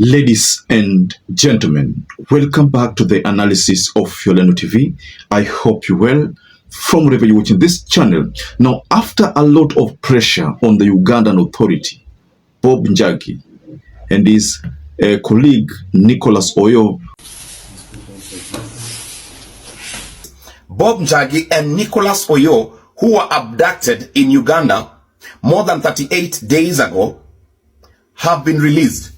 Ladies and gentlemen, welcome back to the analysis of YOLENO TV. I hope you're well from wherever you're watching this channel. Now, after a lot of pressure on the Ugandan authority, Bob NJAGI and his colleague Nicholas OYOO. Bob NJAGI and Nicholas OYOO, who were abducted in Uganda more than 38 days ago, have been released.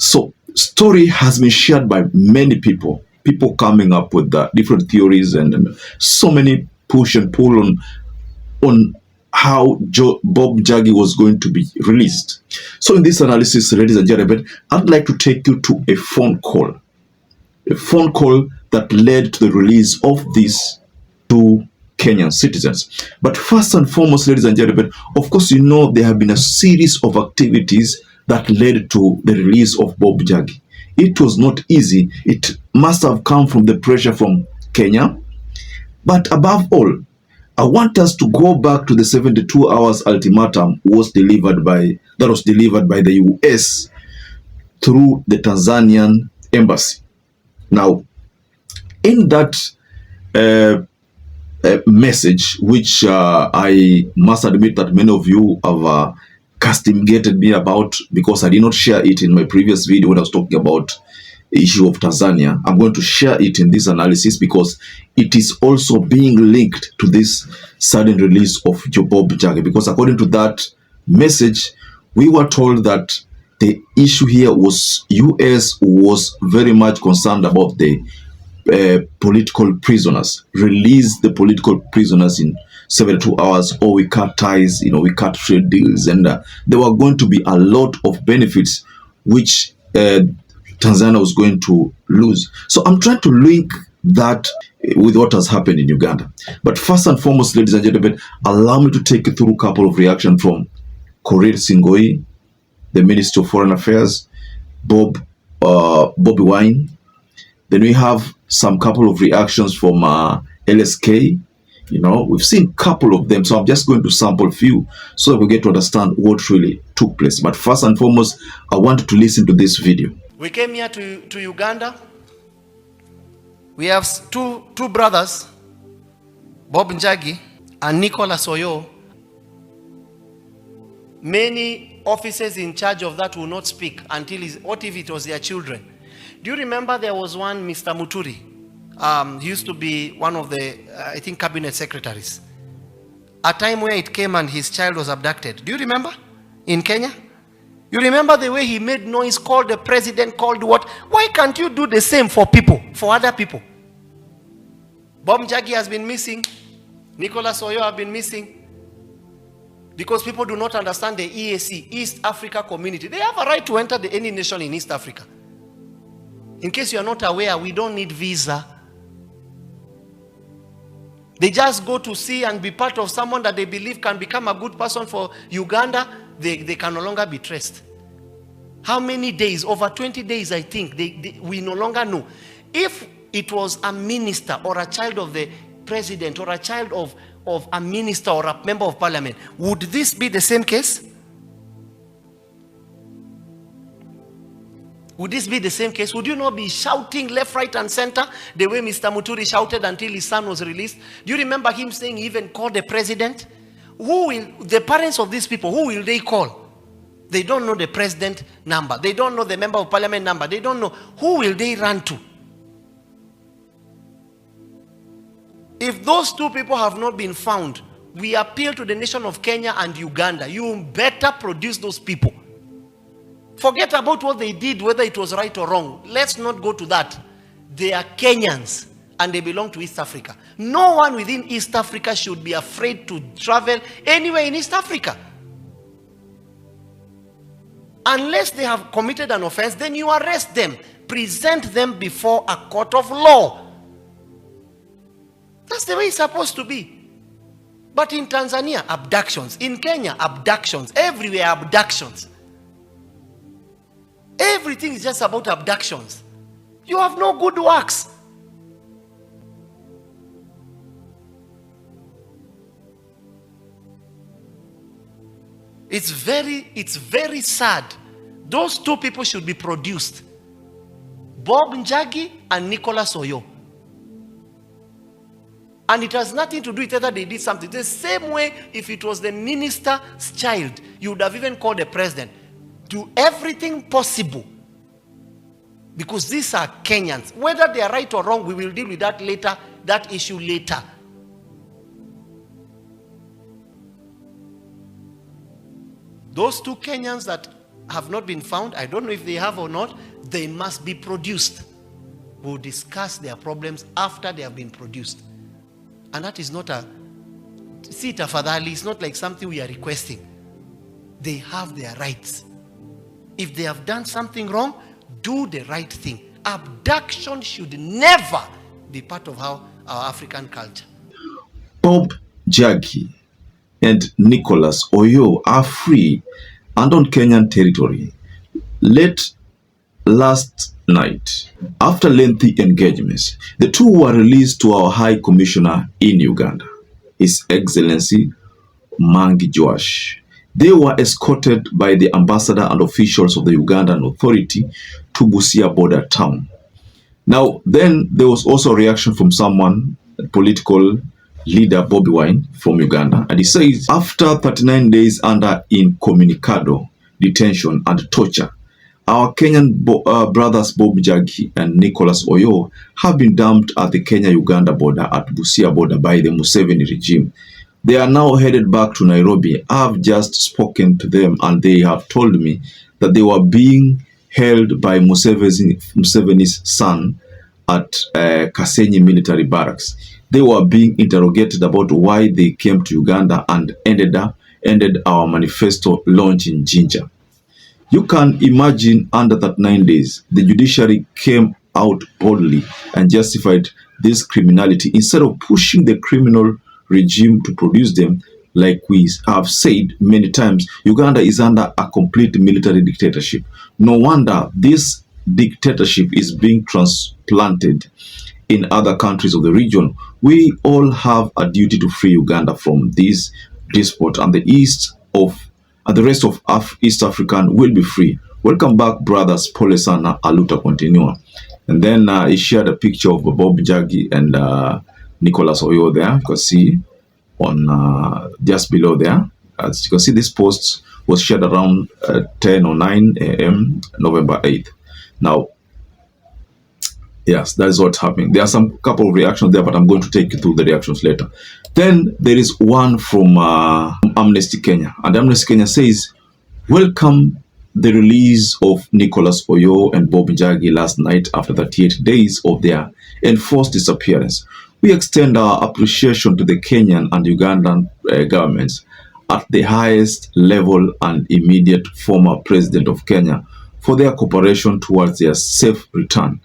So, story has been shared by many people coming up with different theories and so many push and pull on how Bob NJAGI was going to be released. So in this analysis, ladies and gentlemen, I'd like to take you to a phone call that led to the release of these two Kenyan citizens. But first and foremost, ladies and gentlemen, of course, you know there have been a series of activities that led to the release of Bob NJAGI. It was not easy. It must have come from the pressure from Kenya. But above all, I want us to go back to the 72 hours ultimatum was delivered by the US through the Tanzanian embassy. Now, in that message, which I must admit that many of you have castigated me about because I did not share it in my previous video when I was talking about the issue of Tanzania. I'm going to share it in this analysis because it is also being linked to this sudden release of Bob NJAGI. Because according to that message, we were told that the issue here was US was very much concerned about the political prisoners. Release the political prisoners in 72 hours, or we cut ties, we cut trade deals, and there were going to be a lot of benefits which Tanzania was going to lose. So I'm trying to link that with what has happened in Uganda. But first and foremost, ladies and gentlemen, allow me to take you through a couple of reactions from Korir Singoi, the Minister of Foreign Affairs, Bobi Wine. Then we have some couple of reactions from LSK. We've seen a couple of them, so I'm just going to sample a few so that we get to understand what really took place. But first and foremost, I want you to listen to this video. We came here to Uganda. We have two brothers, Bob NJAGI and Nicholas OYOO. Many officers in charge of that will not speak until what if it was their children? Do you remember there was one Mr. Muturi? He used to be one of the, I think, cabinet secretaries. A time where it came and his child was abducted. Do you remember? In Kenya? You remember the way he made noise, called the president, called what? Why can't you do the same for people, for other people? Bob NJAGI has been missing. Nicholas OYOO have been missing. Because people do not understand the EAC, East Africa Community. They have a right to enter any nation in East Africa. In case you are not aware, we don't need visa. They just go to see and be part of someone that they believe can become a good person for Uganda. They can no longer be traced. How many days? Over 20 days, I think. We no longer know. If it was a minister or a child of the president or a child of a minister or a member of parliament, would this be the same case? Would this be the same case? Would you not be shouting left, right, and center the way Mr. Muturi shouted until his son was released? Do you remember him saying he even called the president? The parents of these people, who will they call? They don't know the president number. They don't know the member of parliament number. They don't know. Who will they run to? If those two people have not been found, we appeal to the nation of Kenya and Uganda. You better produce those people. Forget about what they did, whether it was right or wrong. Let's not go to that. They are Kenyans and they belong to East Africa. No one within East Africa should be afraid to travel anywhere in East Africa. Unless they have committed an offense, then you arrest them. Present them before a court of law. That's the way it's supposed to be. But in Tanzania, abductions. In Kenya, abductions. Everywhere, abductions. Everything is just about abductions. You have no good works. It's very sad Those two people should be produced. Bob NJAGI and Nicholas OYOO. And it has nothing to do with whether they did something. The same way, if it was the minister's child, you would have even called the president. Do everything possible. Because these are Kenyans. Whether they are right or wrong, we will deal with that later, that issue later. Those two Kenyans that have not been found, I don't know if they have or not, they must be produced. We'll discuss their problems after they have been produced. And that is not a, see tafadhali, it's not like something we are requesting. They have their rights. If they have done something wrong, do the right thing. Abduction should never be part of our African culture. Bob NJAGI and Nicholas OYOO are free and on Kenyan territory. Late last night, after lengthy engagements, the two were released to our High Commissioner in Uganda, His Excellency Mangi Joash. They were escorted by the ambassador and officials of the Ugandan authority to Busia border town. Now, then there was also a reaction from someone, political leader Bobi Wine from Uganda, and he says, after 39 days under incommunicado detention and torture, our Kenyan brothers Bob NJAGI and Nicholas OYOO have been dumped at the Kenya-Uganda border at Busia border by the Museveni regime. They are now headed back to Nairobi. I have just spoken to them and they have told me that they were being held by Museveni's son at Kasenyi military barracks. They were being interrogated about why they came to Uganda and ended our manifesto launch in Jinja. You can imagine under that 9 days, the judiciary came out boldly and justified this criminality instead of pushing the criminal regime to produce them. Like we have said many times, Uganda is under a complete military dictatorship. No wonder this dictatorship is being transplanted in other countries of the region. We all have a duty to free Uganda from this despot, and the rest of East African will be free. Welcome back, brothers. Pole sana, aluta continua. And then he shared a picture of Bob NJAGI and Nicholas OYOO there. You can see on just below there. As you can see, this post was shared around 10 or 9 a.m. November 8th. Now, yes, that is what's happening. There are some couple of reactions there, but I'm going to take you through the reactions later. Then there is one from Amnesty Kenya. And Amnesty Kenya says, welcome the release of Nicholas OYOO and Bob NJAGI last night after 38 days of their enforced disappearance. We extend our appreciation to the Kenyan and Ugandan governments at the highest level and immediate former president of Kenya for their cooperation towards their safe return.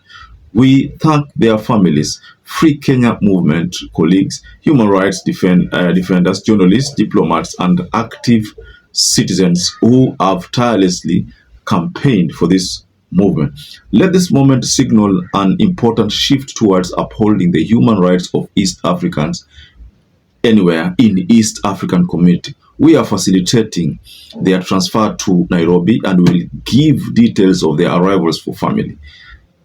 We thank their families, Free Kenya movement colleagues, human rights defenders, journalists, diplomats, and active citizens who have tirelessly campaigned for this movement. Let this moment signal an important shift towards upholding the human rights of East Africans anywhere in the East African community. We are facilitating their transfer to Nairobi and will give details of their arrivals for family,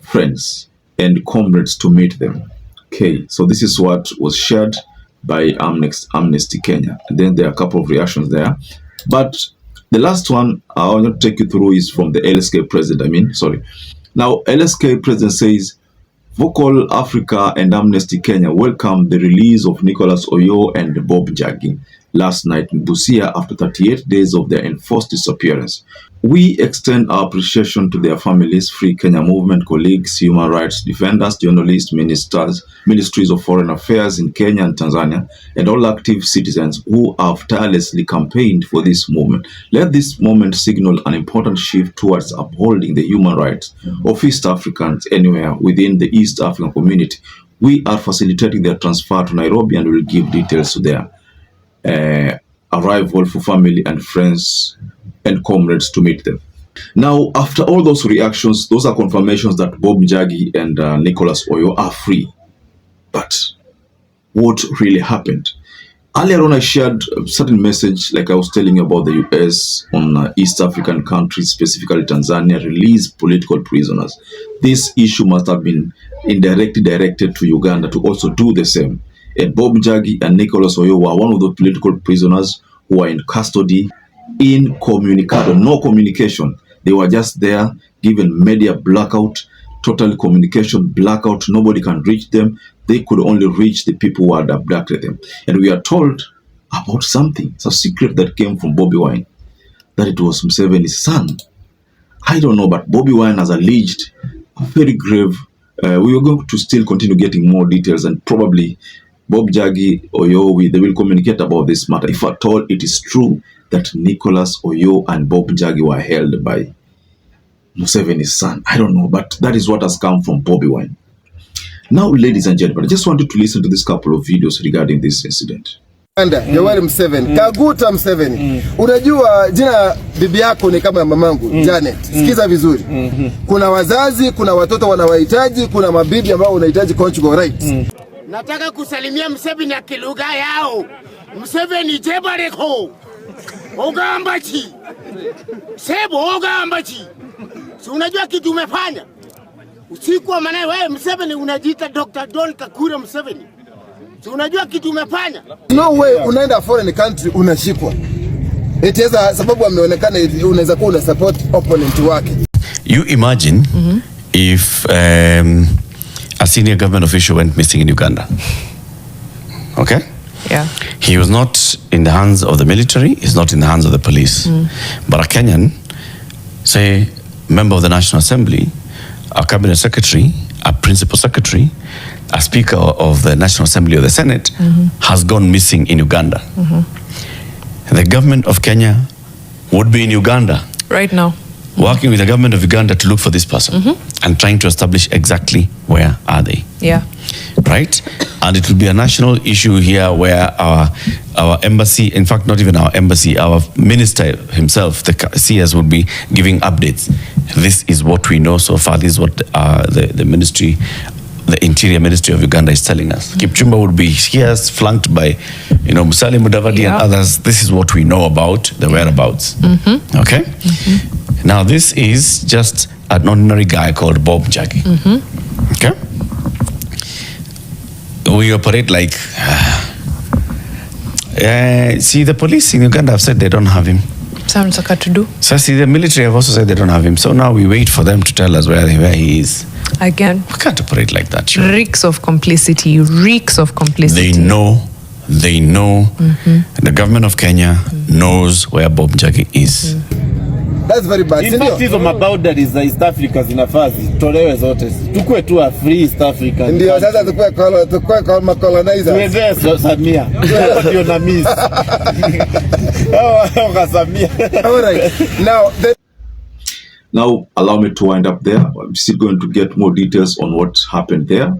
friends, and comrades to meet them. Okay, so this is what was shared by Amnesty Kenya. And then there are a couple of reactions there. But the last one I want to take you through is from the LSK president. Now, LSK president says, Vocal Africa and Amnesty Kenya welcome the release of Nicholas OYOO and Bob NJAGI last night in Busia after 38 days of their enforced disappearance. We extend our appreciation to their families, Free Kenya movement colleagues, human rights defenders, journalists, ministries of foreign affairs in Kenya and Tanzania, and all active citizens who have tirelessly campaigned for this movement. Let this moment signal an important shift towards upholding the human rights of East Africans anywhere within the East African community. We are facilitating their transfer to Nairobi and will give details to their arrival for family and friends and comrades to meet them. Now, after all those reactions, those are confirmations that Bob NJAGI and Nicholas OYOO are free. But what really happened? Earlier on, I shared a certain message, like I was telling you about the US on East African countries, specifically Tanzania, release political prisoners. This issue must have been indirectly directed to Uganda to also do the same. And Bob NJAGI and Nicholas OYOO were one of the political prisoners who are in custody, incommunicado, no communication. They were just there, given media blackout, total communication blackout. Nobody can reach them. They could only reach the people who had abducted them. And we are told about something. It's a secret that came from Bobi Wine, that it was Museveni's son. I don't know, but Bobi Wine has alleged a very grave. We are going to still continue getting more details, and probably Bob NJAGI, OYOO, they will communicate about this matter. If at all it is true that Nicholas OYOO and Bob NJAGI were held by Museveni's son. I don't know, but that is what has come from Bobi Wine. Now, ladies and gentlemen, I just wanted to listen to this couple of videos regarding this incident. Yoweri Museveni, Kaguta Museveni. Unajua jina bibi yako ni kama mamangu, Janet. Sikiza vizuri. Kuna wazazi, kuna watoto wanawahitaji, kuna mabibi ambao unahitaji conjugal rights. Nataka kusalimia Museveni ya kilugha yao. Museveni jebareko. Ogambachi. Sebo ogambachi. Si unajua kitu umefanya? Usiku wa manane wewe Museveni unajiita Dr. John Kakure Museveni. Si unajua kitu umefanya? No way unaenda foreign country unashikwa. Itaweza sababu ameonekana unaweza kuwa una support opponent wake. You imagine if a senior government official went missing in Uganda. Okay? Yeah. He was not in the hands of the military, he's not in the hands of the police. But a Kenyan, say, member of the National Assembly, a cabinet secretary, a principal secretary, a speaker of the National Assembly or the Senate has gone missing in Uganda. The government of Kenya would be in Uganda Right now. working with the government of Uganda to look for this person and trying to establish exactly where are they. Yeah. Right? And it will be a national issue here where our embassy, in fact, not even our embassy, our minister himself, the CS, would be giving updates. This is what we know so far. This is what the ministry, the Interior Ministry of Uganda is telling us. Kipchumba would be here, flanked by, Musalia Mudavadi and others. This is what we know about the whereabouts. Okay? Now, this is just an ordinary guy called Bob NJAGI. Okay? We operate like... see, the police in Uganda have said they don't have him. Sounds like what to do. So, see, the military have also said they don't have him. So now we wait for them to tell us where he is. Again. We can't operate like that. Sure. Reeks of complicity. Reeks of complicity. They know. The government of Kenya knows where Bob NJAGI is. That's very bad. In fact, hizo maboundaries za East Africa zinafaa zitolewe zote. Tukue tu a free East Africa. Ndio sasa tukue kama colonizer. Tuweze Samia. Ndio na miss. Samia. All right. Now, allow me to wind up there. I'm still going to get more details on what happened there.